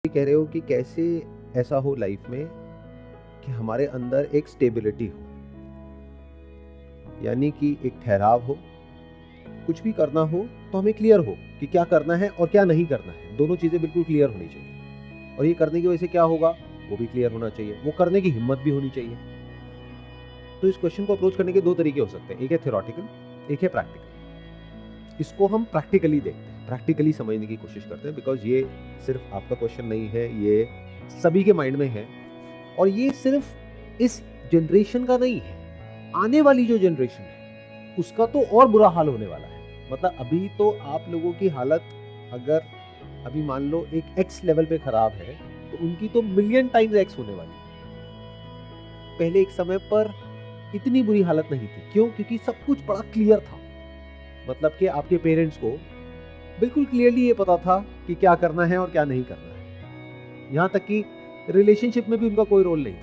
कह रहे हो कि कैसे ऐसा हो लाइफ में कि हमारे अंदर एक स्टेबिलिटी हो, यानी कि एक ठहराव हो, कुछ भी करना हो तो हमें क्लियर हो कि क्या करना है और क्या नहीं करना है। दोनों चीज़ें बिल्कुल क्लियर होनी चाहिए, और ये करने की वजह से क्या होगा वो भी क्लियर होना चाहिए, वो करने की हिम्मत भी होनी चाहिए। तो इस क्वेश्चन को अप्रोच करने के दो तरीके हो सकते हैं, एक है थ्योरेटिकल, एक है प्रैक्टिकल। इसको हम प्रैक्टिकली देखते हैं, प्रैक्टिकली समझने की कोशिश करते हैं, बिकॉज ये सिर्फ आपका क्वेश्चन नहीं है, ये सभी के माइंड में है, और ये सिर्फ इस जनरेशन का नहीं है, आने वाली जो जनरेशन है उसका तो और बुरा हाल होने वाला है। मतलब अभी तो आप लोगों की हालत, अगर अभी मान लो एक एक्स लेवल पे खराब है तो उनकी तो मिलियन टाइम्स एक्स होने वाली है। पहले एक समय पर इतनी बुरी हालत नहीं थी, क्यों? क्योंकि सब कुछ बड़ा क्लियर था। मतलब कि आपके पेरेंट्स को बिल्कुल क्लियरली ये पता था कि क्या करना है और क्या नहीं करना है। यहां तक कि रिलेशनशिप में भी उनका कोई रोल नहीं था।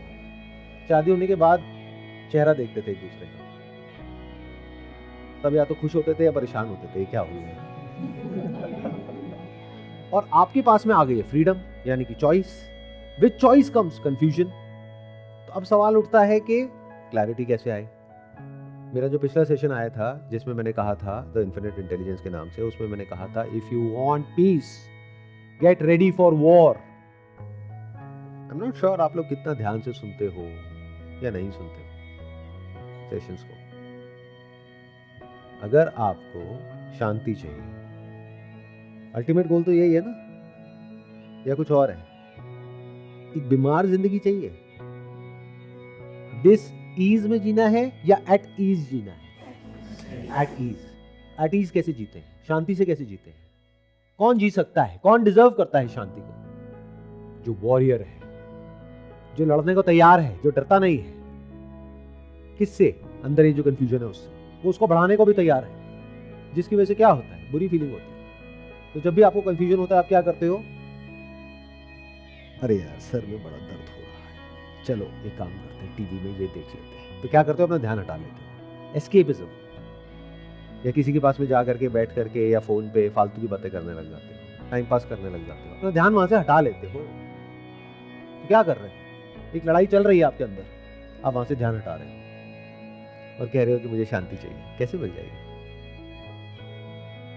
शादी होने के बाद चेहरा देखते थे एक दूसरे का, तब या तो खुश होते थे या परेशान होते थे, क्या हो गया। और आपके पास में आ गई है फ्रीडम, यानी कि choice. With choice comes confusion. तो अब सवाल उठता है कि क्लैरिटी कैसे आए। मेरा जो पिछला सेशन आया था जिसमें मैंने कहा था द इन्फिनिट इंटेलिजेंस के नाम से, उसमें मैंने कहा था if you want piece get ready for war. I am not sure आप लोग कितना ध्यान से सुनते हो या नहीं सुनते हो सेशंस को। अगर आपको शांति चाहिए, अल्टीमेट गोल तो यही है ना, या कुछ और है? एक बीमार जिंदगी चाहिए, डिस ईज में जीना है या एट ईज जीना है? At ease. एट ईज कैसे जीते हैं? शांति से कैसे जीते हैं? कौन जी सकता है, कौन डिजर्व करता है शांति को? जो वॉरियर है, जो लड़ने को तैयार है, जो डरता नहीं है। किससे? अंदर ये जो कंफ्यूजन है उससे। वो उसको बढ़ाने को भी तैयार है, जिसकी वजह से क्या होता है? बुरी फीलिंग होती है। तो जब भी आपको कंफ्यूजन होता है आप क्या करते हो? अरे यार सर में बड़ा दर्द हो रहा है, चलो एक काम करते हैं, टीवी में ये देख लेते हैं। तो क्या करते हो? अपना ध्यान हटा लेते हो, एस्केपिज्म। या किसी के पास में जा करके बैठ करके या फोन पे फालतू की बातें करने लग जाते हो, टाइम पास करने लग जाते हो, अपना ध्यान वहां से हटा लेते हो। तो क्या कर रहे हैं? एक लड़ाई चल रही है आपके अंदर, आप वहां से ध्यान हटा रहे हो और कह रहे हो कि मुझे शांति चाहिए। कैसे मिल जाएगी?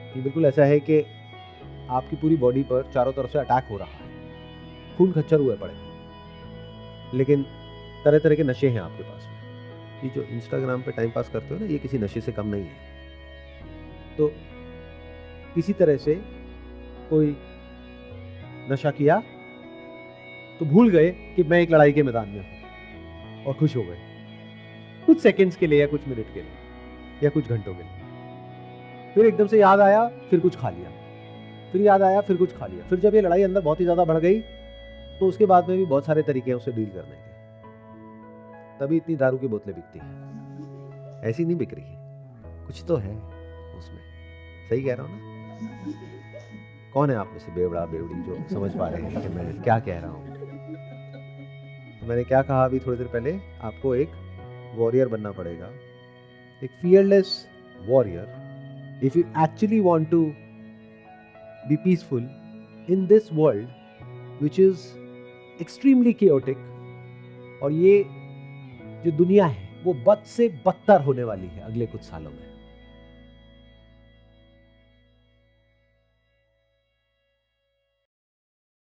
ये बिल्कुल ऐसा है कि आपकी पूरी बॉडी पर चारों तरफ से अटैक हो रहा है, खून खच्चर हुए पड़े, लेकिन तरह तरह के नशे हैं आपके पास में। ये जो इंस्टाग्राम पे टाइम पास करते हो ना, ये किसी नशे से कम नहीं है। तो किसी तरह से कोई नशा किया तो भूल गए कि मैं एक लड़ाई के मैदान में हूं, और खुश हो गए कुछ सेकंड्स के लिए या कुछ मिनट के लिए या कुछ घंटों के लिए। फिर एकदम से याद आया, फिर कुछ खा लिया, फिर याद आया, फिर कुछ खा लिया। फिर जब ये लड़ाई अंदर बहुत ही ज्यादा बढ़ गई तो उसके बाद में भी बहुत सारे तरीके हैं उससे डील करने के। तभी इतनी दारू की बोतलें बिकती हैं, ऐसी नहीं बिक रही है, कुछ तो है उसमें। सही कह रहा हूं ना? कौन है आप में से बेवड़ा बेवड़ी जो समझ पा रहे हैं कि मैं क्या कह रहा हूं? तो मैंने क्या कहा अभी थोड़ी देर पहले, आपको एक वॉरियर बनना पड़ेगा, एक fearless warrior. If you actually want to be peaceful in this world which is extremely chaotic, और ये जो दुनिया है वो बद से बदतर होने वाली है अगले कुछ सालों में।